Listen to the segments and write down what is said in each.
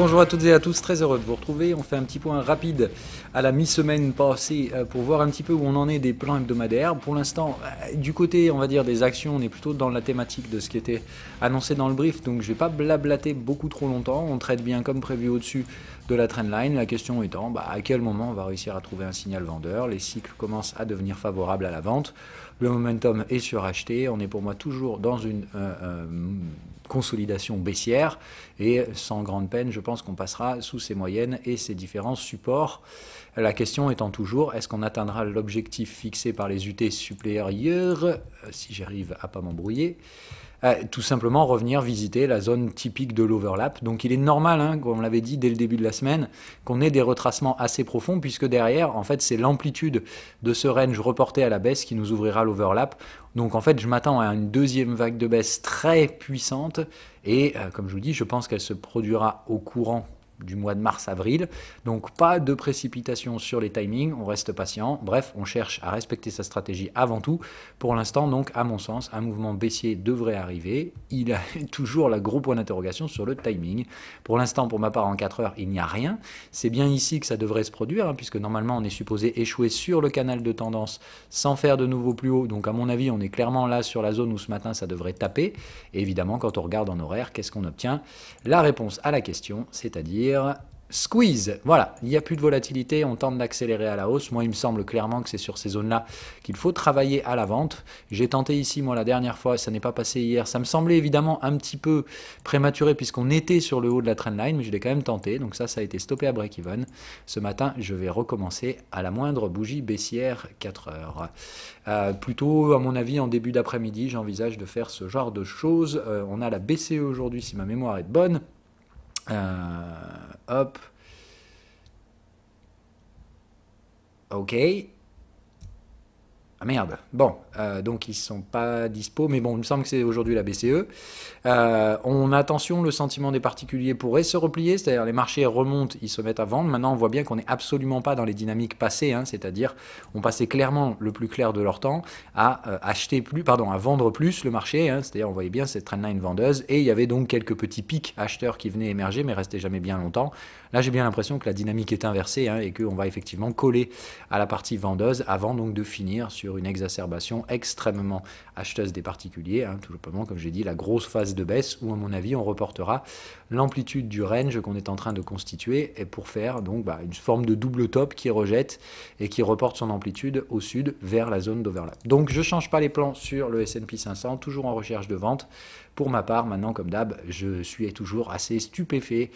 bonjour à toutes et à tous, très heureux de vous retrouver. On fait un petit point rapide à la mi-semaine passée pour voir un petit peu où on en est des plans hebdomadaires. Pour l'instant, du côté, on va dire, des actions, on est plutôt dans la thématique de ce qui était annoncé dans le brief, donc je ne vais pas blablater beaucoup trop longtemps. On traite bien comme prévu au-dessus de la trendline. La question étant, à quel moment on va réussir à trouver un signal vendeur. Les cycles commencent à devenir favorables à la vente. Le momentum est suracheté. On est pour moi toujours dans une consolidation baissière et sans grande peine, je pense qu'on passera sous ces moyennes et ces différents supports. La question étant toujours, est-ce qu'on atteindra l'objectif fixé par les UT supérieurs, si j'arrive à pas m'embrouiller, tout simplement revenir visiter la zone typique de l'overlap. Donc il est normal, comme on l'avait dit dès le début de la semaine, qu'on ait des retracements assez profonds, puisque derrière, en fait, c'est l'amplitude de ce range reporté à la baisse qui nous ouvrira l'overlap. Donc en fait, je m'attends à une deuxième vague de baisse très puissante, et comme je vous dis, je pense qu'elle se produira au courant du mois de mars-avril, donc pas de précipitation sur les timings, on reste patient, bref, on cherche à respecter sa stratégie avant tout. Pour l'instant, donc, à mon sens, un mouvement baissier devrait arriver. Il a toujours le gros point d'interrogation sur le timing. Pour l'instant, pour ma part, en 4 heures, il n'y a rien. C'est bien ici que ça devrait se produire, puisque normalement, on est supposé échouer sur le canal de tendance sans faire de nouveau plus haut. Donc, à mon avis, on est clairement là sur la zone où ce matin, ça devrait taper. Et évidemment, quand on regarde en horaire, qu'est-ce qu'on obtient? La réponse à la question, c'est-à-dire squeeze. Voilà, il n'y a plus de volatilité, on tente d'accélérer à la hausse. Moi, il me semble clairement que c'est sur ces zones-là qu'il faut travailler à la vente. J'ai tenté ici, moi, la dernière fois, ça n'est pas passé hier. Ça me semblait évidemment un petit peu prématuré puisqu'on était sur le haut de la trendline, mais je l'ai quand même tenté. Donc ça a été stoppé à break-even. Ce matin, je vais recommencer à la moindre bougie baissière 4 heures. Plutôt, à mon avis, en début d'après-midi, j'envisage de faire ce genre de choses. On a la BCE aujourd'hui, si ma mémoire est bonne. Hop. Ok. Ah merde. Bon, donc ils sont pas dispo, mais bon, il me semble que c'est aujourd'hui la BCE. On a attention, le sentiment des particuliers pourrait se replier, c'est-à-dire les marchés remontent, ils se mettent à vendre. Maintenant, on voit bien qu'on n'est absolument pas dans les dynamiques passées, c'est-à-dire on passait clairement le plus clair de leur temps à à vendre plus le marché, c'est-à-dire on voyait bien cette trendline vendeuse, et il y avait donc quelques petits pics acheteurs qui venaient émerger, mais restaient jamais bien longtemps. Là, j'ai bien l'impression que la dynamique est inversée et qu'on va effectivement coller à la partie vendeuse avant donc de finir sur une exacerbation extrêmement acheteuse des particuliers, tout simplement, comme j'ai dit, la grosse phase de baisse où, à mon avis, on reportera l'amplitude du range qu'on est en train de constituer et pour faire donc une forme de double top qui rejette et qui reporte son amplitude au sud vers la zone d'overlap. Donc, je ne change pas les plans sur le S&P 500, toujours en recherche de vente. Pour ma part, maintenant, comme d'hab, je suis toujours assez stupéfait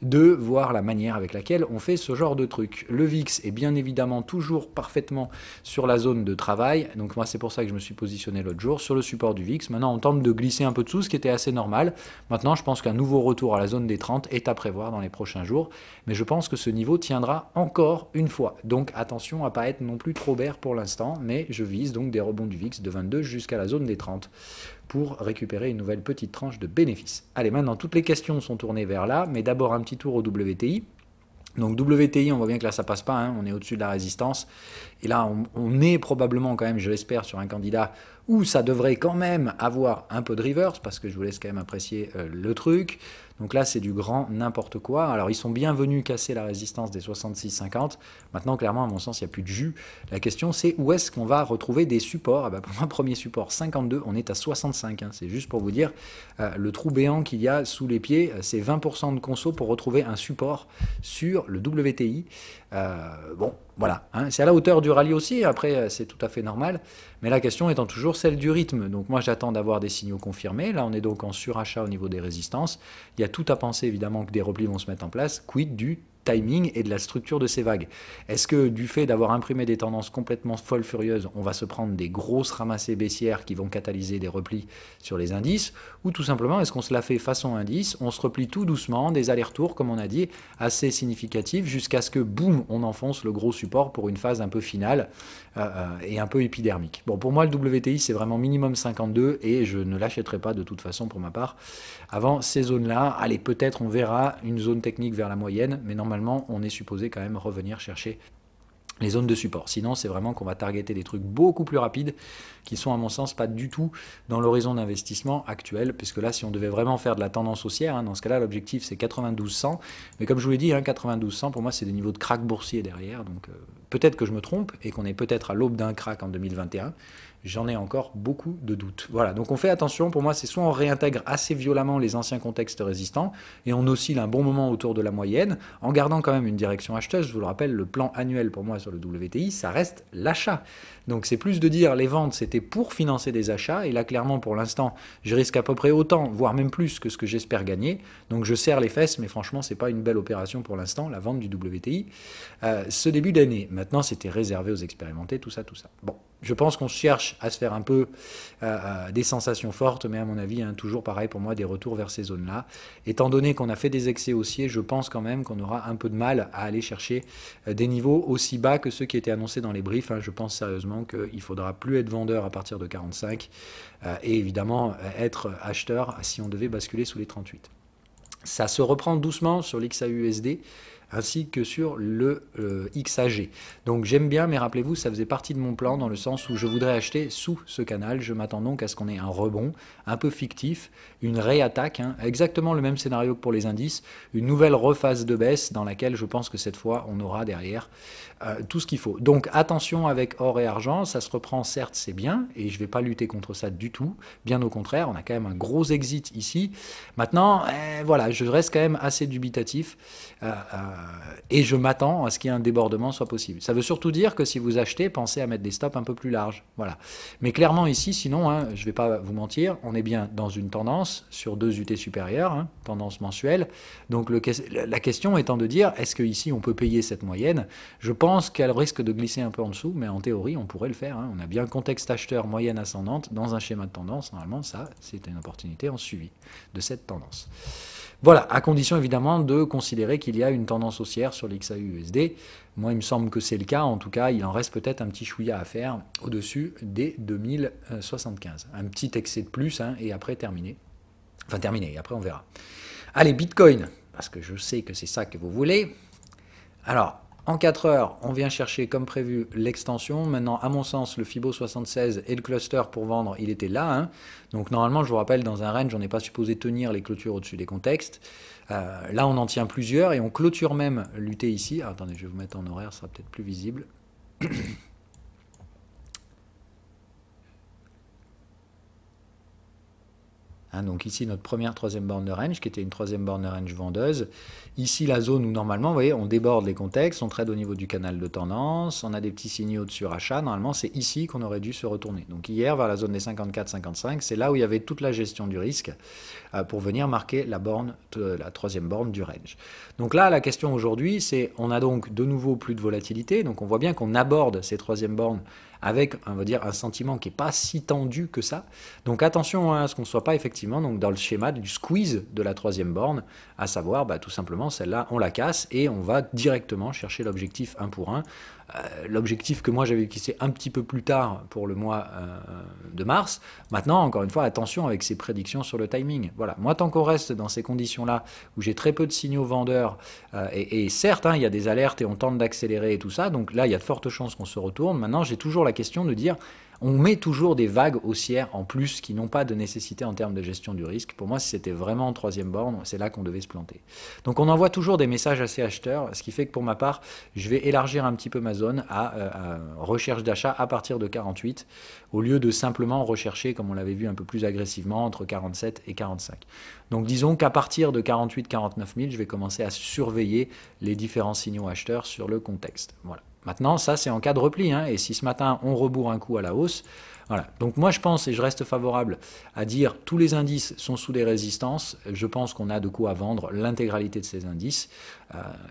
de voir la manière avec laquelle on fait ce genre de truc. Le VIX est bien évidemment toujours parfaitement sur la zone de travail. Donc moi, c'est pour ça que je me suis positionné l'autre jour sur le support du VIX. Maintenant, on tente de glisser un peu dessous, ce qui était assez normal. Maintenant, je pense qu'un nouveau retour à la zone des 30 est à prévoir dans les prochains jours. Mais je pense que ce niveau tiendra encore une fois. Donc attention à ne pas être non plus trop bear pour l'instant. Mais je vise donc des rebonds du VIX de 22 jusqu'à la zone des 30. Pour récupérer une nouvelle petite tranche de bénéfices. Allez, maintenant, toutes les questions sont tournées vers là, mais d'abord un petit tour au WTI. Donc WTI, on voit bien que là, ça passe pas, on est au-dessus de la résistance. Et là, on est probablement quand même, je l'espère, sur un candidat où ça devrait quand même avoir un peu de reverse, parce que je vous laisse quand même apprécier le truc. Donc là, c'est du grand n'importe quoi. Alors, ils sont bien venus casser la résistance des 66,50. Maintenant, clairement, à mon sens, il n'y a plus de jus. La question, c'est où est-ce qu'on va retrouver des supports? Pour moi, premier support, 52, on est à 65. C'est juste pour vous dire, le trou béant qu'il y a sous les pieds, c'est 20% de conso pour retrouver un support sur le WTI. Bon, voilà. C'est à la hauteur du rallye aussi. Après, c'est tout à fait normal. Mais la question étant toujours celle du rythme. Donc moi, j'attends d'avoir des signaux confirmés. Là, on est donc en surachat au niveau des résistances. Il y a tout à penser, évidemment, que des replis vont se mettre en place. Quid du timing et de la structure de ces vagues? Est-ce que du fait d'avoir imprimé des tendances complètement folles furieuses, on va se prendre des grosses ramassées baissières qui vont catalyser des replis sur les indices, ou tout simplement est-ce qu'on se la fait façon indice, on se replie tout doucement, des allers-retours comme on a dit, assez significatifs, jusqu'à ce que boum, on enfonce le gros support pour une phase un peu finale et un peu épidermique. Bon, pour moi le WTI c'est vraiment minimum 52 et je ne l'achèterai pas de toute façon pour ma part avant ces zones-là. Allez, peut-être on verra une zone technique vers la moyenne, mais normalement on est supposé quand même revenir chercher les zones de support. Sinon, c'est vraiment qu'on va targeter des trucs beaucoup plus rapides qui sont, à mon sens, pas du tout dans l'horizon d'investissement actuel, puisque là, si on devait vraiment faire de la tendance haussière, hein, dans ce cas-là, l'objectif, c'est 9200. Mais comme je vous l'ai dit, hein, 9200, pour moi, c'est des niveaux de crack boursier derrière. Donc, peut-être que je me trompe et qu'on est peut-être à l'aube d'un crack en 2021. J'en ai encore beaucoup de doutes. Voilà, donc on fait attention. Pour moi, c'est soit on réintègre assez violemment les anciens contextes résistants et on oscille un bon moment autour de la moyenne en gardant quand même une direction acheteuse. Je vous le rappelle, le plan annuel pour moi sur le WTI, ça reste l'achat. Donc c'est plus de dire les ventes, c'était pour financer des achats. Et là, clairement, pour l'instant, je risque à peu près autant, voire même plus que ce que j'espère gagner. Donc je serre les fesses, mais franchement, c'est pas une belle opération pour l'instant, la vente du WTI. Ce début d'année, maintenant, c'était réservé aux expérimentés, tout ça, tout ça. Bon. Je pense qu'on cherche à se faire un peu des sensations fortes, mais à mon avis, hein, toujours pareil pour moi, des retours vers ces zones-là. Étant donné qu'on a fait des excès haussiers, je pense quand même qu'on aura un peu de mal à aller chercher des niveaux aussi bas que ceux qui étaient annoncés dans les briefs. Hein. Je pense sérieusement qu'il ne faudra plus être vendeur à partir de 45 et évidemment être acheteur si on devait basculer sous les 38. Ça se reprend doucement sur l'XAUSD ainsi que sur le XAG. Donc j'aime bien, mais rappelez-vous, ça faisait partie de mon plan dans le sens où je voudrais acheter sous ce canal. Je m'attends donc à ce qu'on ait un rebond un peu fictif, une réattaque, hein, exactement le même scénario que pour les indices, une nouvelle rephase de baisse dans laquelle je pense que cette fois on aura derrière tout ce qu'il faut. Donc attention avec or et argent, ça se reprend certes, c'est bien, et je ne vais pas lutter contre ça du tout, bien au contraire, on a quand même un gros exit ici. Maintenant, voilà, je reste quand même assez dubitatif et je m'attends à ce qu'il y ait un débordement soit possible. Ça veut surtout dire que si vous achetez, pensez à mettre des stops un peu plus larges. Voilà. Mais clairement ici, sinon, hein, je ne vais pas vous mentir, on est bien dans une tendance sur 2 UT supérieures, hein, tendance mensuelle. Donc la question étant de dire, est-ce qu'ici on peut payer cette moyenne? Je pense qu'elle risque de glisser un peu en dessous, mais en théorie, on pourrait le faire. Hein. On a bien contexte acheteur moyenne ascendante dans un schéma de tendance. Normalement, ça, c'est une opportunité en suivi de cette tendance. Voilà, à condition évidemment de considérer qu'il y a une tendance haussière sur l'XAUUSD. Moi, il me semble que c'est le cas. En tout cas, il en reste peut-être un petit chouïa à faire au-dessus des 2075. Un petit excès de plus, hein, et après terminé. Enfin, terminé, et après on verra. Allez, Bitcoin, parce que je sais que c'est ça que vous voulez. Alors, en 4 heures, on vient chercher comme prévu l'extension. Maintenant, à mon sens, le Fibo 76 et le cluster pour vendre, il était là. Hein. Donc normalement, je vous rappelle, dans un range, on n'est pas supposé tenir les clôtures au-dessus des contextes. Là, on en tient plusieurs et on clôture même l'UT ici. Alors, attendez, je vais vous mettre en horaire, ça sera peut-être plus visible. Hein, donc ici, notre première troisième borne de range, qui était une troisième borne de range vendeuse. Ici, la zone où normalement, vous voyez, on déborde les contextes, on trade au niveau du canal de tendance, on a des petits signaux de surachat. Normalement, c'est ici qu'on aurait dû se retourner. Donc hier, vers la zone des 54-55, c'est là où il y avait toute la gestion du risque pour venir marquer la troisième borne du range. Donc là, la question aujourd'hui, c'est, on a donc de nouveau plus de volatilité. Donc on voit bien qu'on aborde ces troisièmes bornes avec, on va dire, un sentiment qui n'est pas si tendu que ça. Donc attention à ce qu'on ne soit pas effectivement donc, dans le schéma du squeeze de la troisième borne, à savoir tout simplement celle-là, on la casse et on va directement chercher l'objectif 1 pour 1. L'objectif que moi j'avais fixé un petit peu plus tard pour le mois de mars. Maintenant, encore une fois, attention avec ces prédictions sur le timing. Voilà. Moi, tant qu'on reste dans ces conditions-là, où j'ai très peu de signaux vendeurs, et certes, hein, il y a des alertes et on tente d'accélérer et tout ça, donc là, il y a de fortes chances qu'on se retourne. Maintenant, j'ai toujours la question de dire, on met toujours des vagues haussières en plus qui n'ont pas de nécessité en termes de gestion du risque. Pour moi, si c'était vraiment en troisième borne, c'est là qu'on devait se planter. Donc on envoie toujours des messages assez acheteurs, ce qui fait que pour ma part, je vais élargir un petit peu ma zone à recherche d'achat à partir de 48, au lieu de simplement rechercher, comme on l'avait vu un peu plus agressivement, entre 47 et 45. Donc disons qu'à partir de 48-49 000, je vais commencer à surveiller les différents signaux acheteurs sur le contexte. Voilà. Maintenant, ça, c'est en cas de repli. Hein, et si ce matin, on rebourre un coup à la hausse, voilà. Donc moi, je pense, et je reste favorable à dire, tous les indices sont sous des résistances. Je pense qu'on a de quoi vendre l'intégralité de ces indices.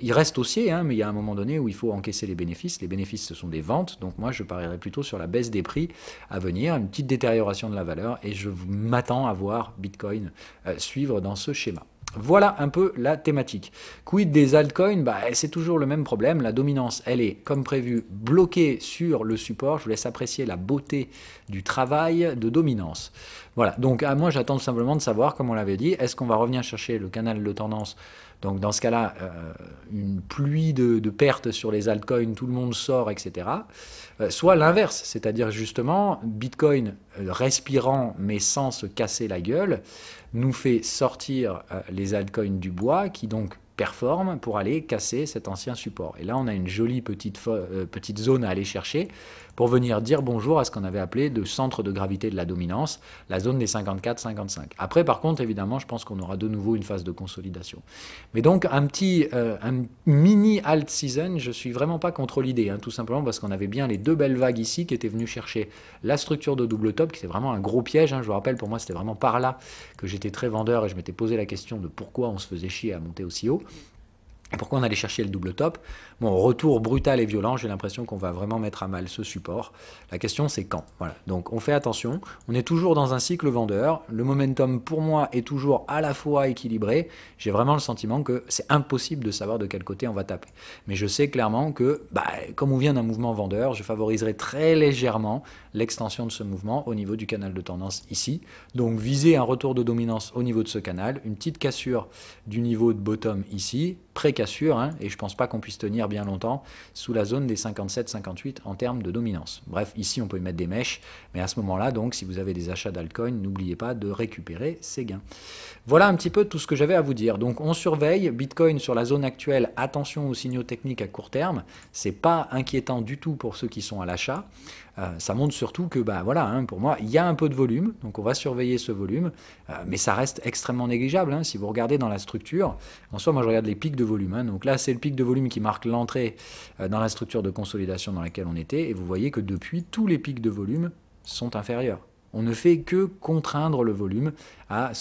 Il reste haussier, hein, mais il y a un moment donné où il faut encaisser les bénéfices. Les bénéfices, ce sont des ventes. Donc moi, je parierais plutôt sur la baisse des prix à venir, une petite détérioration de la valeur. Et je m'attends à voir Bitcoin suivre dans ce schéma. Voilà un peu la thématique. Quid des altcoins? C'est toujours le même problème. La dominance, elle est, comme prévu, bloquée sur le support. Je vous laisse apprécier la beauté du travail de dominance. Voilà, donc moi j'attends simplement de savoir, comme on l'avait dit, est-ce qu'on va revenir chercher le canal de tendance Donc dans ce cas-là, une pluie de pertes sur les altcoins, tout le monde sort, etc. Soit l'inverse, c'est-à-dire justement Bitcoin respirant mais sans se casser la gueule, nous fait sortir les altcoins du bois qui donc performent pour aller casser cet ancien support. Et là, on a une jolie petite zone à aller chercher pour venir dire bonjour à ce qu'on avait appelé de centre de gravité de la dominance, la zone des 54-55. Après, par contre, évidemment, je pense qu'on aura de nouveau une phase de consolidation. Mais donc, un mini alt season, je suis vraiment pas contre l'idée, tout simplement parce qu'on avait bien les deux belles vagues ici qui étaient venues chercher la structure de double top, qui était vraiment un gros piège. Je vous rappelle, pour moi, c'était vraiment par là que j'étais très vendeur et je m'étais posé la question de pourquoi on se faisait chier à monter aussi haut. Et pourquoi on allait chercher le double top? Bon, retour brutal et violent, j'ai l'impression qu'on va vraiment mettre à mal ce support. La question, c'est quand. Voilà. Donc, on fait attention. On est toujours dans un cycle vendeur. Le momentum, pour moi, est toujours à la fois équilibré. J'ai vraiment le sentiment que c'est impossible de savoir de quel côté on va taper. Mais je sais clairement que, comme on vient d'un mouvement vendeur, je favoriserai très légèrement l'extension de ce mouvement au niveau du canal de tendance ici. Donc, viser un retour de dominance au niveau de ce canal, une petite cassure du niveau de bottom ici, pré-cassure, et je ne pense pas qu'on puisse tenir bien longtemps sous la zone des 57-58 en termes de dominance. Bref, ici on peut y mettre des mèches, mais à ce moment-là, donc, si vous avez des achats d'altcoin, n'oubliez pas de récupérer ces gains. Voilà un petit peu tout ce que j'avais à vous dire. Donc on surveille Bitcoin sur la zone actuelle, attention aux signaux techniques à court terme, c'est pas inquiétant du tout pour ceux qui sont à l'achat. Ça montre surtout que, pour moi, il y a un peu de volume, donc on va surveiller ce volume, mais ça reste extrêmement négligeable. Si vous regardez dans la structure, en soi, moi je regarde les pics de volume. Donc là, c'est le pic de volume qui marque l'entrée dans la structure de consolidation dans laquelle on était, et vous voyez que depuis, tous les pics de volume sont inférieurs. On ne fait que contraindre le volume à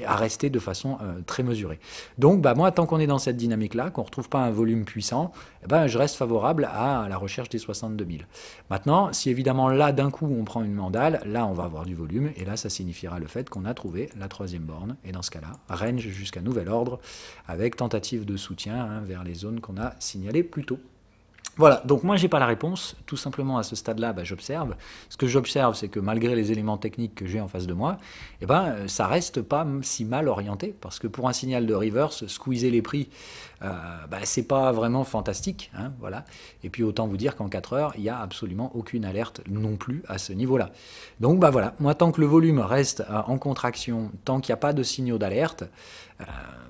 rester de façon très mesurée. Donc moi, tant qu'on est dans cette dynamique-là, qu'on ne retrouve pas un volume puissant, je reste favorable à la recherche des 62 000. Maintenant, si évidemment là, d'un coup, on prend une mandale, là, on va avoir du volume, et là, ça signifiera le fait qu'on a trouvé la troisième borne, et dans ce cas-là, range jusqu'à nouvel ordre, avec tentative de soutien vers les zones qu'on a signalées plus tôt. Voilà, donc moi j'ai pas la réponse, tout simplement à ce stade-là, j'observe. Ce que j'observe, c'est que malgré les éléments techniques que j'ai en face de moi, ça reste pas si mal orienté, parce que pour un signal de reverse, squeezer les prix, c'est pas vraiment fantastique, voilà. Et puis autant vous dire qu'en 4 heures, il n'y a absolument aucune alerte non plus à ce niveau-là. Donc voilà, moi tant que le volume reste en contraction, tant qu'il n'y a pas de signaux d'alerte,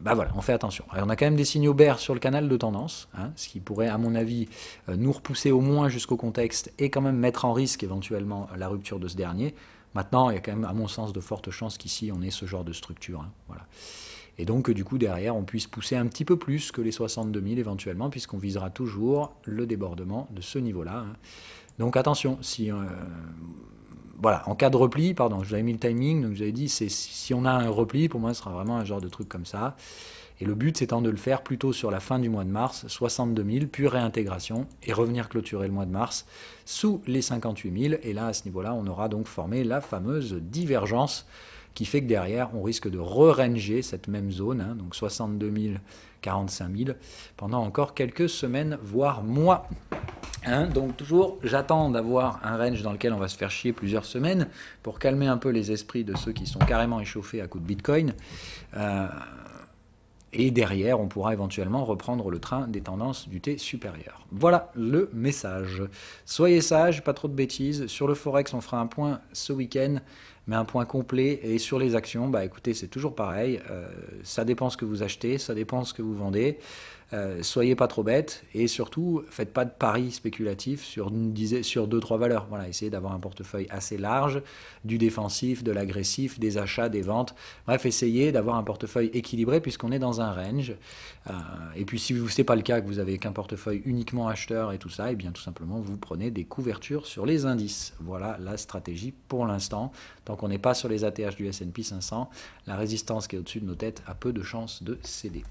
voilà, on fait attention. Alors, on a quand même des signaux bears sur le canal de tendance, ce qui pourrait, à mon avis, nous repousser au moins jusqu'au contexte et quand même mettre en risque éventuellement la rupture de ce dernier. Maintenant, il y a quand même, à mon sens, de fortes chances qu'ici, on ait ce genre de structure. Voilà. Et donc, du coup, derrière, on puisse pousser un petit peu plus que les 62 000 éventuellement, puisqu'on visera toujours le débordement de ce niveau-là. Donc, attention, si... voilà, en cas de repli, pardon, je vous avais mis le timing, donc je vous avais dit, si on a un repli, pour moi, ce sera vraiment un genre de truc comme ça. Et le but, c'est de le faire plutôt sur la fin du mois de mars, 62 000, puis réintégration, et revenir clôturer le mois de mars sous les 58 000. Et là, à ce niveau-là, on aura donc formé la fameuse divergence qui fait que derrière, on risque de re-ranger cette même zone, donc 62 000, 45 000, pendant encore quelques semaines, voire mois. Donc toujours, j'attends d'avoir un range dans lequel on va se faire chier plusieurs semaines pour calmer un peu les esprits de ceux qui sont carrément échauffés à coup de Bitcoin. Et derrière, on pourra éventuellement reprendre le train des tendances du T supérieur. Voilà le message. Soyez sages, pas trop de bêtises. Sur le Forex, on fera un point ce week-end, mais un point complet. Et sur les actions, écoutez, c'est toujours pareil. Ça dépend ce que vous achetez, ça dépend ce que vous vendez. Soyez pas trop bêtes et surtout, faites pas de paris spéculatifs sur 2-3 valeurs. Voilà, essayez d'avoir un portefeuille assez large, du défensif, de l'agressif, des achats, des ventes. Bref, essayez d'avoir un portefeuille équilibré puisqu'on est dans un range. Et puis, si ce n'est pas le cas, que vous avez qu'un portefeuille uniquement acheteur et tout ça, et bien tout simplement, vous prenez des couvertures sur les indices. Voilà la stratégie pour l'instant. Tant qu'on n'est pas sur les ATH du S&P 500, la résistance qui est au-dessus de nos têtes a peu de chances de céder.